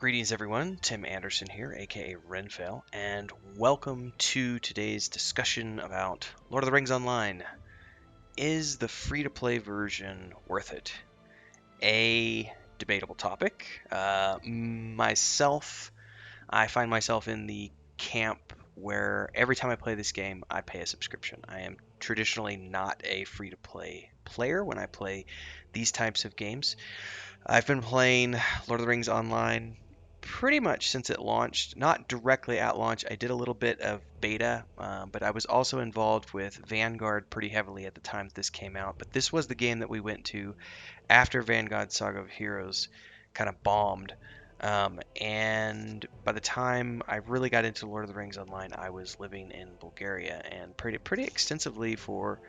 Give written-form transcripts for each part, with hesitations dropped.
Greetings everyone, Tim Anderson here, aka Renfell, and welcome to today's discussion about Lord of the Rings Online. Is the free-to-play version worth it? A debatable topic. I find myself in the camp where every time I play this game, I pay a subscription. I am traditionally not a free-to-play player when I play these types of games. I've been playing Lord of the Rings Online pretty much since it launched. Not directly at launch. I did a little bit of beta, but I was also involved with Vanguard pretty heavily at the time that this came out. But this was the game that we went to after Vanguard Saga of Heroes kind of bombed. And by the time I really got into Lord of the Rings Online, I was living in Bulgaria and pretty extensively for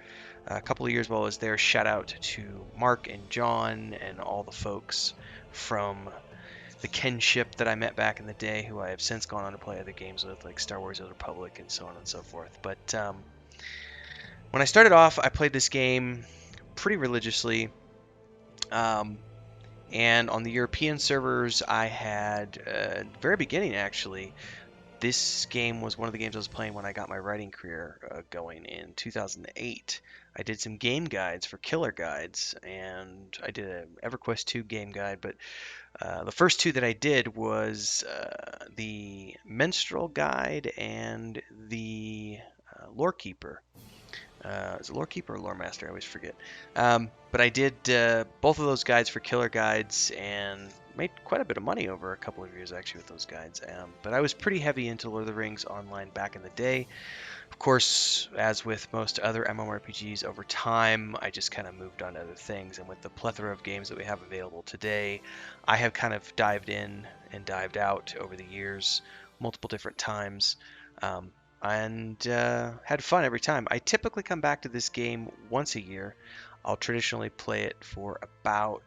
a couple of years while I was there. Shout out to Mark and John and all the folks from the kinship that I met back in the day, who I have since gone on to play other games with, like Star Wars: The Old Republic and so on and so forth. But when I started off, I played this game pretty religiously. And on the European servers, I had, very beginning actually, this game was one of the games I was playing when I got my writing career going in 2008. I did some game guides for Killer Guides, and I did an EverQuest 2 game guide, but the first two that I did was the Minstrel Guide and the Lore Keeper. Is it Lore Keeper or Lore Master? I always forget. But I did both of those guides for Killer Guides and made quite a bit of money over a couple of years actually with those guides. But I was pretty heavy into Lord of the Rings Online back in the day. Of course, as with most other MMORPGs, over time I just kind of moved on to other things. And with the plethora of games that we have available today, I have kind of dived in and dived out over the years, multiple different times. And had fun every time. I typically come back to this game once a year. I'll traditionally play it for about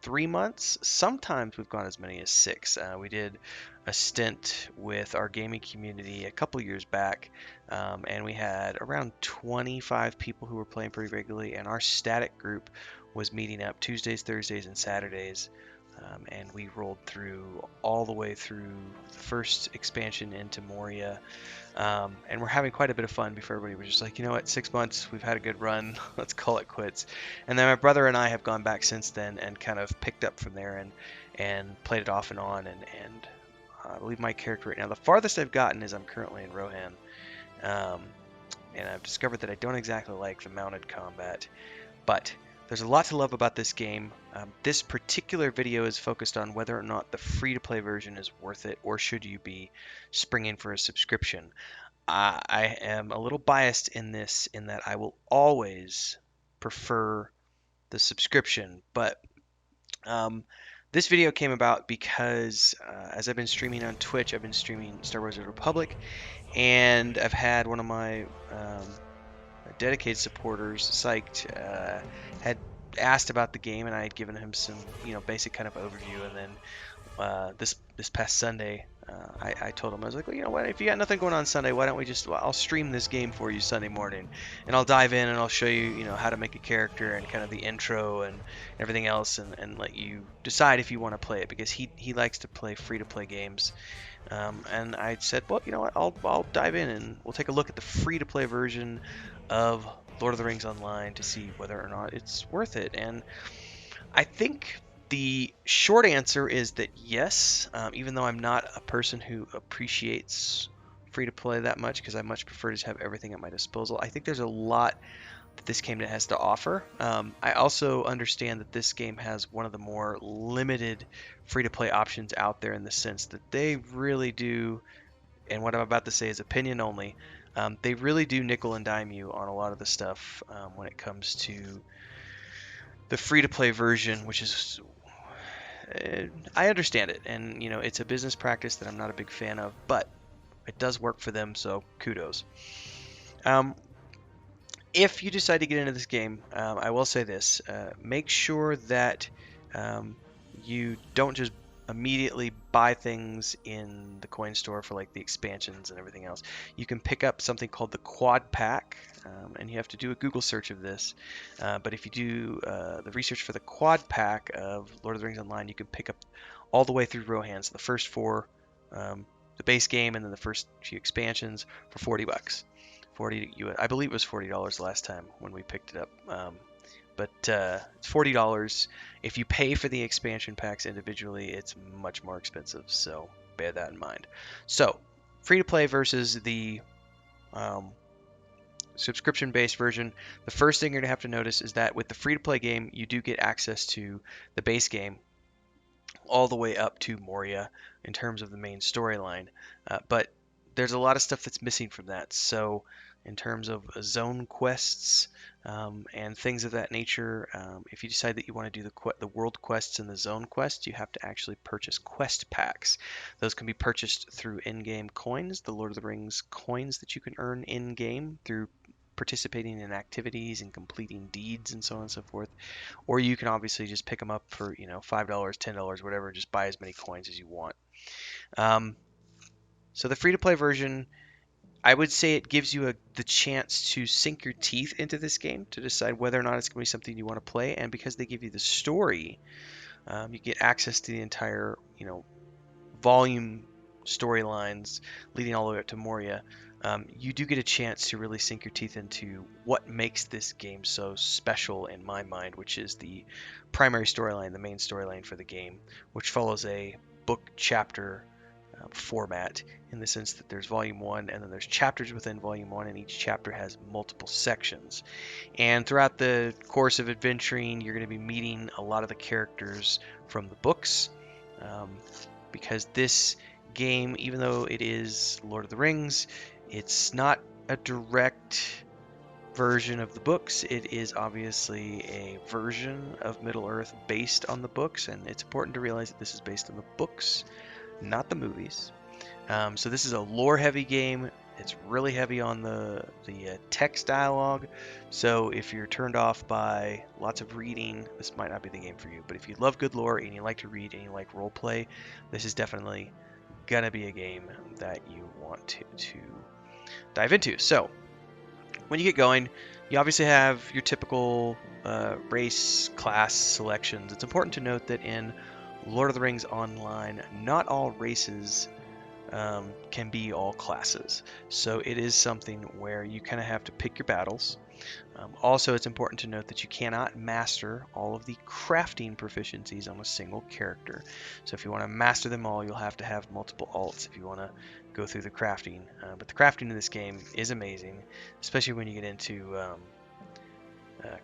3 months. Sometimes we've gone as many as 6. We did a stint with our gaming community a couple years back, and we had around 25 people who were playing pretty regularly, and our static group was meeting up Tuesdays, Thursdays, and Saturdays. And we rolled through all the way through the first expansion into Moria. And we're having quite a bit of fun before everybody was just like, you know what, 6 months, we've had a good run, let's call it quits. And then my brother and I have gone back since then and kind of picked up from there and played it off and on. And I believe my character right now, the farthest I've gotten is I'm currently in Rohan. And I've discovered that I don't exactly like the mounted combat, but there's a lot to love about this game. This particular video is focused on whether or not the free-to-play version is worth it, or should you be springing for a subscription. I am a little biased in this, in that I will always prefer the subscription, but this video came about because as I've been streaming on Twitch, I've been streaming Star Wars: The Old Republic, and I've had one of my dedicated supporters, Psyched, had asked about the game, and I had given him some, basic kind of overview. And then this past Sunday, I told him, I was like, well, you know what? If you got nothing going on Sunday, why don't we just? I'll stream this game for you Sunday morning, and I'll dive in and I'll show you, how to make a character and kind of the intro and everything else, and let you decide if you want to play it, because he likes to play free-to-play games. And I said, well, you know what? I'll dive in and we'll take a look at the free-to-play version of Lord of the Rings Online to see whether or not it's worth it. And I think the short answer is that yes, even though I'm not a person who appreciates free-to-play that much, because I much prefer to just have everything at my disposal, I think there's a lot that this game has to offer. I also understand that this game has one of the more limited free-to-play options out there, in the sense that they really do, and what I'm about to say is opinion only, they really do nickel and dime you on a lot of the stuff when it comes to the free-to-play version, which is, I understand it, and it's a business practice that I'm not a big fan of, but it does work for them, so kudos. If you decide to get into this game, I will say this: make sure that you don't just immediately buy things in the coin store for like the expansions and everything else. You can pick up something called the Quad Pack, and you have to do a Google search of this. But if you do the research for the Quad Pack of Lord of the Rings Online, you can pick up all the way through Rohan. So the first four, the base game, and then the first few expansions for $40. 40 US. I believe it was $40 last time when we picked it up. But it's $40. If you pay for the expansion packs individually, it's much more expensive. So bear that in mind. So free to play versus the subscription-based version. The first thing you're gonna have to notice is that with the free to play game, you do get access to the base game all the way up to Moria in terms of the main storyline. But there's a lot of stuff that's missing from that. So in terms of zone quests and things of that nature, if you decide that you want to do the world quests and the zone quests, you have to actually purchase quest packs. Those can be purchased through in-game coins, the Lord of the Rings coins that you can earn in-game through participating in activities and completing deeds and so on and so forth. Or you can obviously just pick them up for, $5, $10, whatever, and just buy as many coins as you want. So the free-to-play version, I would say it gives you the chance to sink your teeth into this game to decide whether or not it's going to be something you want to play. And because they give you the story, you get access to the entire, volume storylines leading all the way up to Moria. You do get a chance to really sink your teeth into what makes this game so special in my mind, which is the primary storyline, the main storyline for the game, which follows a book chapter format in the sense that there's volume 1 and then there's chapters within volume 1, and each chapter has multiple sections. And throughout the course of adventuring, you're going to be meeting a lot of the characters from the books, because this game, even though it is Lord of the Rings, it's not a direct version of the books. It is obviously a version of Middle-earth based on the books, and it's important to realize that this is based on the books, not the movies. So this is a lore-heavy game. It's really heavy on the text dialogue. So if you're turned off by lots of reading, this might not be the game for you. But if you love good lore and you like to read and you like role play, this is definitely gonna be a game that you want to dive into. So when you get going, you obviously have your typical race class selections. It's important to note that in Lord of the Rings Online, not all races can be all classes. So it is something where you kind of have to pick your battles. Also, it's important to note that you cannot master all of the crafting proficiencies on a single character. So if you want to master them all, you'll have to have multiple alts if you want to go through the crafting. But the crafting in this game is amazing, especially when you get into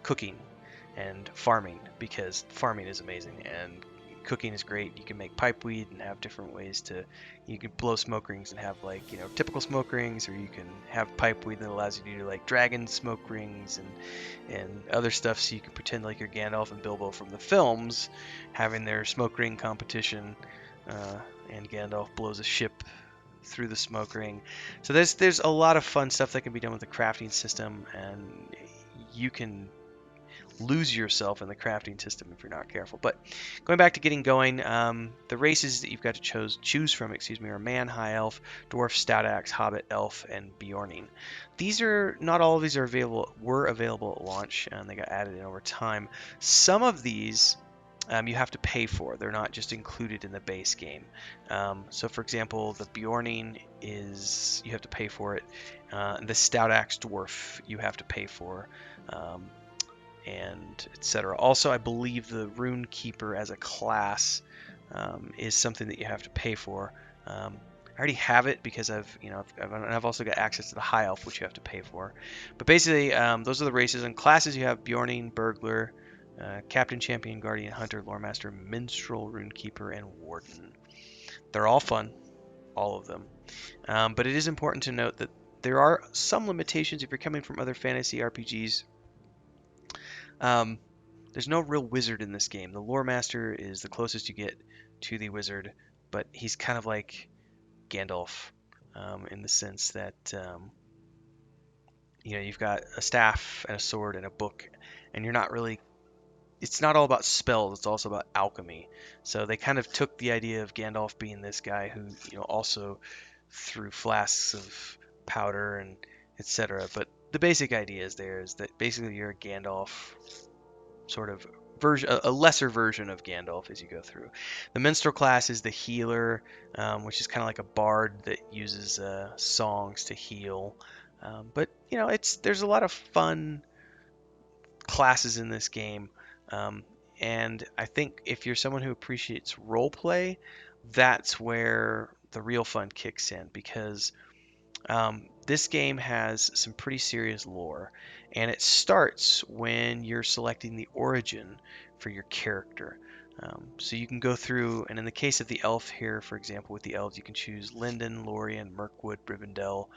cooking and farming, because farming is amazing and cooking is great. You can make pipeweed and have different ways you can blow smoke rings and have typical smoke rings, or you can have pipeweed that allows you to do like dragon smoke rings and other stuff, so you can pretend like you're Gandalf and Bilbo from the films having their smoke ring competition, and Gandalf blows a ship through the smoke ring. So there's a lot of fun stuff that can be done with the crafting system, and you can lose yourself in the crafting system if you're not careful. But going back to getting going, the races that you've got to choose from, are man, high elf, dwarf, stout axe, hobbit, elf, and Bjorning. Not all of these were available at launch, and they got added in over time. Some of these you have to pay for. They're not just included in the base game. So for example, the Bjorning you have to pay for it. The stout axe dwarf you have to pay for. And etc. Also, I believe the Rune Keeper as a class is something that you have to pay for. I already have it because I've also got access to the High Elf, which you have to pay for. But basically, those are the races and classes. You have Bjorning, Burglar, Captain, Champion, Guardian, Hunter, Loremaster, Minstrel, Rune Keeper, and Warden. They're all fun, all of them. But it is important to note that there are some limitations if you're coming from other fantasy RPGs. There's no real wizard in this game. The Lore Master is the closest you get to the wizard, but he's kind of like Gandalf in the sense that you've got a staff and a sword and a book, and you're not really. It's not all about spells. It's also about alchemy. So they kind of took the idea of Gandalf being this guy who also threw flasks of powder and etc. But the basic idea is that basically you're a Gandalf sort of version, a lesser version of Gandalf as you go through. The minstrel class is the healer, which is kind of like a bard that uses songs to heal. But it's there's a lot of fun classes in this game, um, and I think if you're someone who appreciates role play, that's where the real fun kicks in because this game has some pretty serious lore, and it starts when you're selecting the origin for your character. So you can go through, and in the case of the elf here, for example, with the elves, you can choose Linden, Lorien, Mirkwood, Rivendell,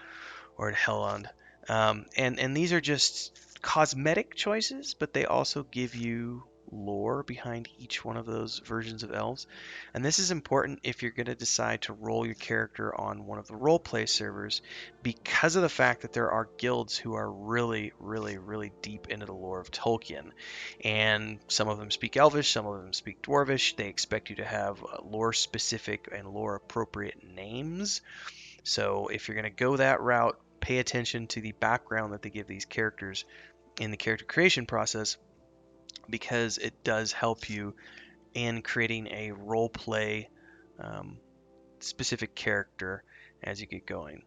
or Helond. And these are just cosmetic choices, but they also give you lore behind each one of those versions of elves. And this is important if you're going to decide to roll your character on one of the roleplay servers because of the fact that there are guilds who are really, really, really deep into the lore of Tolkien. And some of them speak Elvish, some of them speak Dwarvish. They expect you to have lore specific and lore appropriate names. So if you're going to go that route, pay attention to the background that they give these characters in the character creation process because it does help you in creating a role play um, specific character as you get going.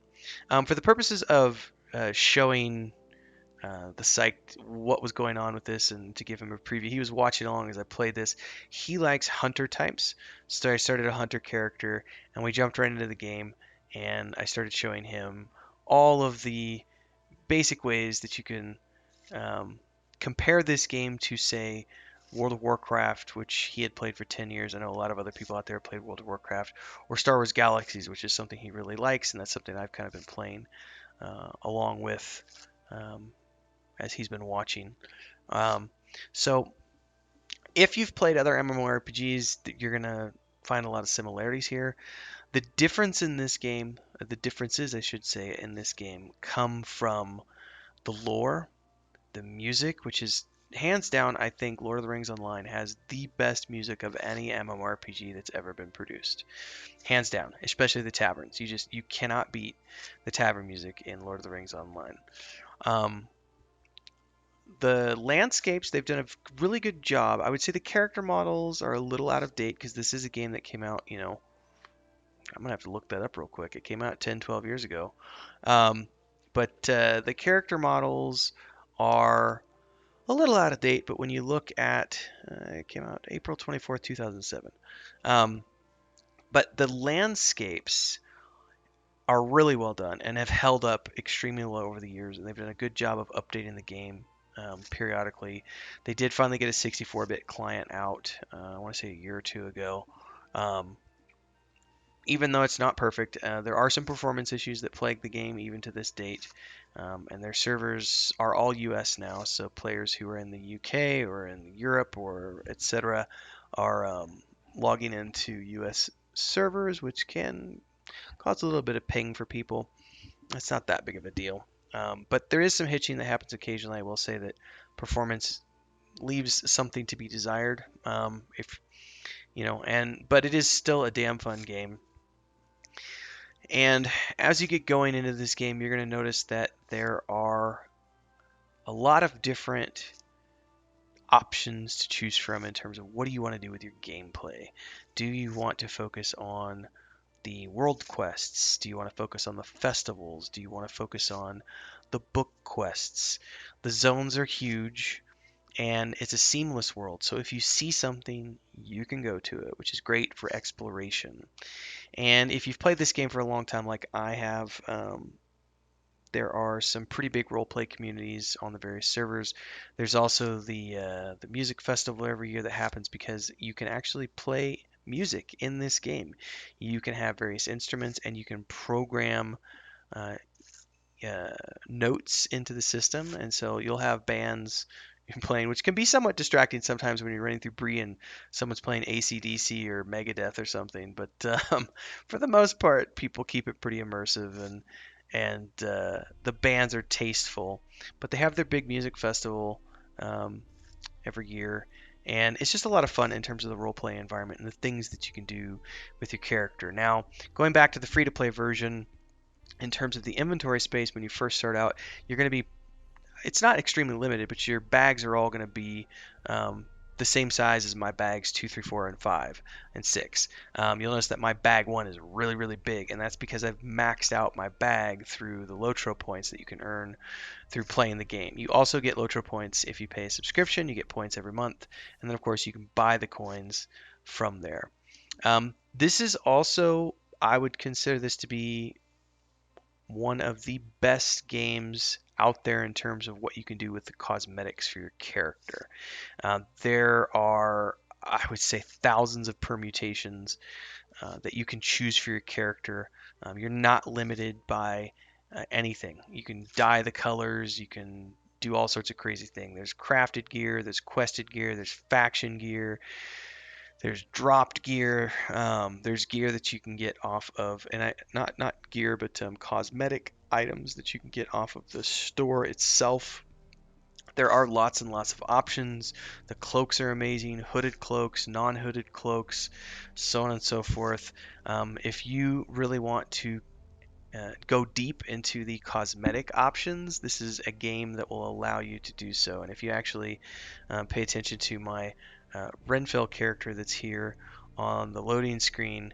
For the purposes of showing the psych what was going on with this and to give him a preview, he was watching along as I played this. He likes hunter types, so I started a hunter character and we jumped right into the game, and I started showing him all of the basic ways that you can um, compare this game to, say, World of Warcraft, which he had played for 10 years. I know a lot of other people out there have played World of Warcraft, or Star Wars Galaxies, which is something he really likes, and that's something I've kind of been playing along with um, as he's been watching. Um, so if you've played other MMORPGs, you're going to find a lot of similarities here. The difference in this game, the differences, I should say, in this game come from the lore, the music, which is hands down, I think Lord of the Rings Online has the best music of any MMORPG that's ever been produced. Hands down, especially the taverns. You cannot beat the tavern music in Lord of the Rings Online. Um, the landscapes, they've done a really good job. I would say the character models are a little out of date because this is a game that came out, I'm gonna have to look that up real quick. It came out 10, 12 years ago. Um, but the character models are a little out of date, but when you look at it came out April 24th, 2007. Um, but the landscapes are really well done and have held up extremely well over the years, and they've done a good job of updating the game periodically. They did finally get a 64-bit client out, I want to say a year or two ago. Um, Even though it's not perfect, there are some performance issues that plague the game even to this date. And their servers are all US now, so players who are in the UK or in Europe or etc. are logging into US servers, which can cause a little bit of ping for people. It's not that big of a deal. But there is some hitching that happens occasionally. I will say that performance leaves something to be desired. If but it is still a damn fun game. And as you get going into this game, you're going to notice that there are a lot of different options to choose from in terms of what do you want to do with your gameplay. Do you want to focus on the world quests? Do you want to focus on the festivals? Do you want to focus on the book quests? The zones are huge and it's a seamless world. So if you see something, you can go to it, which is great for exploration. And if you've played this game for a long time, like I have, there are some pretty big roleplay communities on the various servers. There's also the music festival every year that happens because you can actually play music in this game. You can have various instruments and you can program uh, uh, notes into the system, and so you'll have bands playing, which can be somewhat distracting sometimes when you're running through Bree and someone's playing AC/DC or Megadeth or something. But for the most part, people keep it pretty immersive, and the bands are tasteful. But they have their big music festival um, every year, and it's just a lot of fun in terms of the role play environment and the things that you can do with your character. Now, going back to the free to play version, in terms of the inventory space, when you first start out, you're going to be, it's not extremely limited, but your bags are all going to be the same size as my bags 2, 3, 4, and 5, and 6. You'll notice that my bag 1 is really, really big, and that's because I've maxed out my bag through the Lotro points that you can earn through playing the game. You also get Lotro points if you pay a subscription. You get points every month, and then of course you can buy the coins from there. This is also, I would consider this to be one of the best games out there in terms of what you can do with the cosmetics for your character. There are, I would say, thousands of permutations that you can choose for your character. You're not limited by anything. You can dye the colors, you can do all sorts of crazy things. There's crafted gear, there's quested gear, there's faction gear, there's dropped gear. There's gear that you can get off of, and not gear, but cosmetic items that you can get off of the store itself. There are lots and lots of options. The cloaks are amazing, hooded cloaks, non-hooded cloaks, so on and so forth. If you really want to go deep into the cosmetic options, this is a game that will allow you to do so. And if you actually pay attention to my Renfell character that's here on the loading screen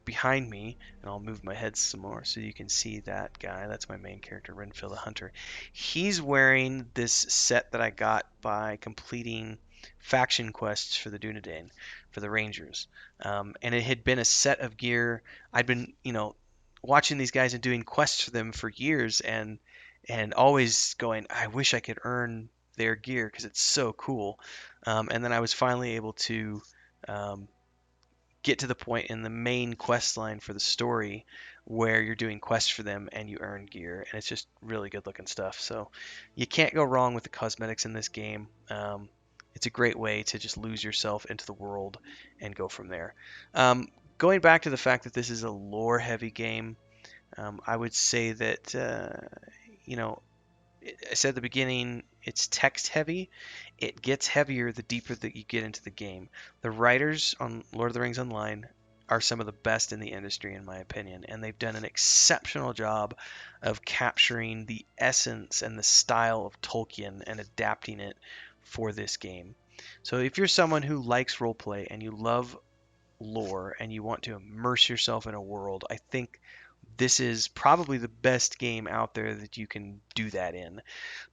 behind me, and I'll move my head some more so you can see that guy. That's my main character, Renfell the Hunter. He's wearing this set that I got by completing faction quests for the Dunedain, for the Rangers. And it had been a set of gear. I'd been, watching these guys and doing quests for them for years, and always going, I wish I could earn their gear because it's so cool. And then I was finally able to um, get to the point in the main quest line for the story where you're doing quests for them and you earn gear, and it's just really good looking stuff. So you can't go wrong with the cosmetics in this game. It's a great way to just lose yourself into the world and go from there. Going back to the fact that this is a lore heavy game, I would say that, you know, I said at the beginning, it's text heavy. It gets heavier the deeper that you get into the game. The writers on Lord of the Rings Online are some of the best in the industry, in my opinion, and they've done an exceptional job of capturing the essence and the style of Tolkien and adapting it for this game. So if you're someone who likes roleplay and you love lore and you want to immerse yourself in a world, I think this is probably the best game out there that you can do that in.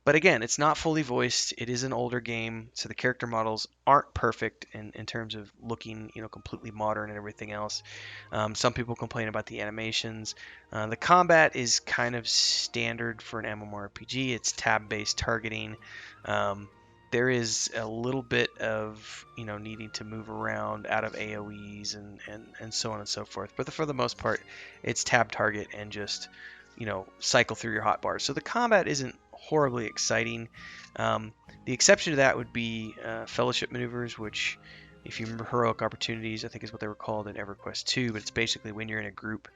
But again, it's not fully voiced. It is an older game, so the character models aren't perfect in terms of looking, completely modern and everything else. Some people complain about the animations. The combat is kind of standard for an MMORPG. It's tab-based targeting. There is a little bit of needing to move around out of AoEs and so on and so forth. But for the most part, it's tab target and just cycle through your hotbars. So the combat isn't horribly exciting. The exception to that would be fellowship maneuvers, which, if you remember heroic opportunities, I think is what they were called in EverQuest 2, but it's basically when you're in a group,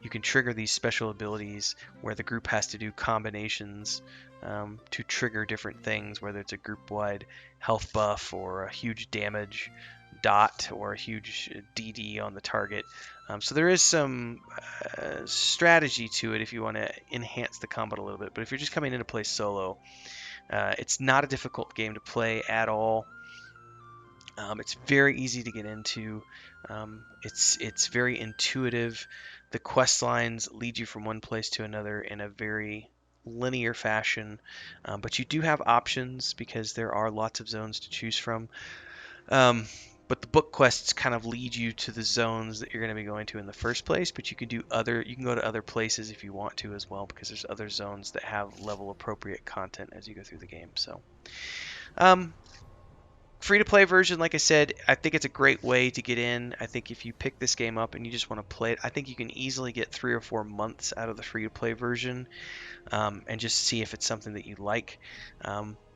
you can trigger these special abilities where the group has to do combinations to trigger different things, whether it's a group-wide health buff or a huge damage dot or a huge DD on the target. So there is some strategy to it if you want to enhance the combat a little bit, but if you're just coming in to play solo, it's not a difficult game to play at all. It's very easy to get into. It's very intuitive. The quest lines lead you from one place to another in a very linear fashion, but you do have options because there are lots of zones to choose from. But the book quests kind of lead you to the zones that you're going to be going to in the first place, but you can go to other places if you want to as well, because there's other zones that have level appropriate content as you go through the game. So free-to-play version, like I said, I think it's a great way to get in. I think if you pick this game up and you just want to play it, I think you can easily get 3 or 4 months out of the free-to-play version, and just see if it's something that you like.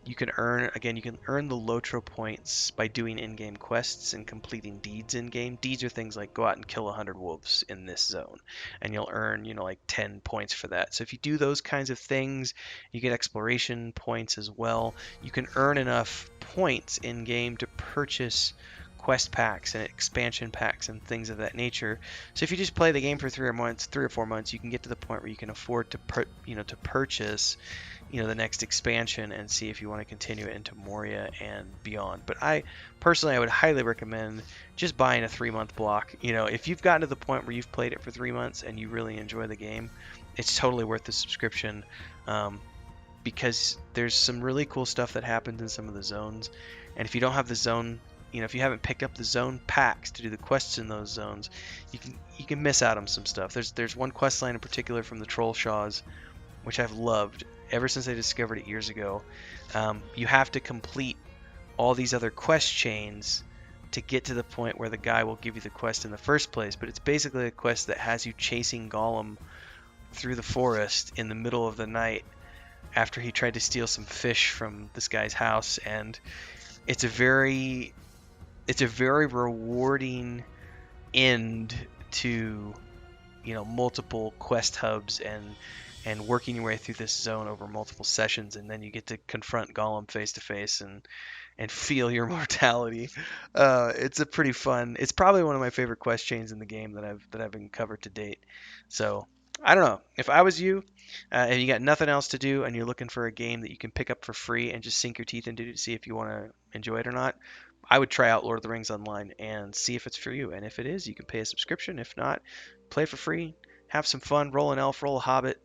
You can earn the Lotro points by doing in-game quests and completing deeds in-game. Deeds are things like go out and kill 100 wolves in this zone, and you'll earn, like 10 points for that. So if you do those kinds of things, you get exploration points as well. You can earn enough points in-game to purchase quest packs and expansion packs and things of that nature. So if you just play the game for 3 or 4 months, you can get to the point where you can afford to to purchase the next expansion and see if you want to continue it into Moria and beyond. But I would highly recommend just buying a 3 month block. If you've gotten to the point where you've played it for 3 months and you really enjoy the game, it's totally worth the subscription. Because there's some really cool stuff that happens in some of the zones. And if you don't have the zone, if you haven't picked up the zone packs to do the quests in those zones, you can miss out on some stuff. There's one quest line in particular from the Troll Shaws, which I've loved ever since I discovered it years ago. You have to complete all these other quest chains to get to the point where the guy will give you the quest in the first place. But it's basically a quest that has you chasing Gollum through the forest in the middle of the night after he tried to steal some fish from this guy's house. And it's a very rewarding end to multiple quest hubs and working your way through this zone over multiple sessions, and then you get to confront Gollum face to face and feel your mortality. It's a pretty fun. It's probably one of my favorite quest chains in the game that I've uncovered to date. So I don't know. If I was you, and you got nothing else to do, and you're looking for a game that you can pick up for free and just sink your teeth into to see if you want to enjoy it or not, I would try out Lord of the Rings Online and see if it's for you. And if it is, you can pay a subscription. If not, play for free. Have some fun. Roll an elf, roll a hobbit,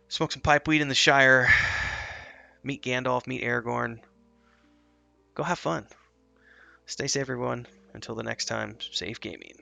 smoke some pipe weed in the Shire, meet Gandalf, meet Aragorn. Go have fun. Stay safe, everyone. Until the next time, safe gaming.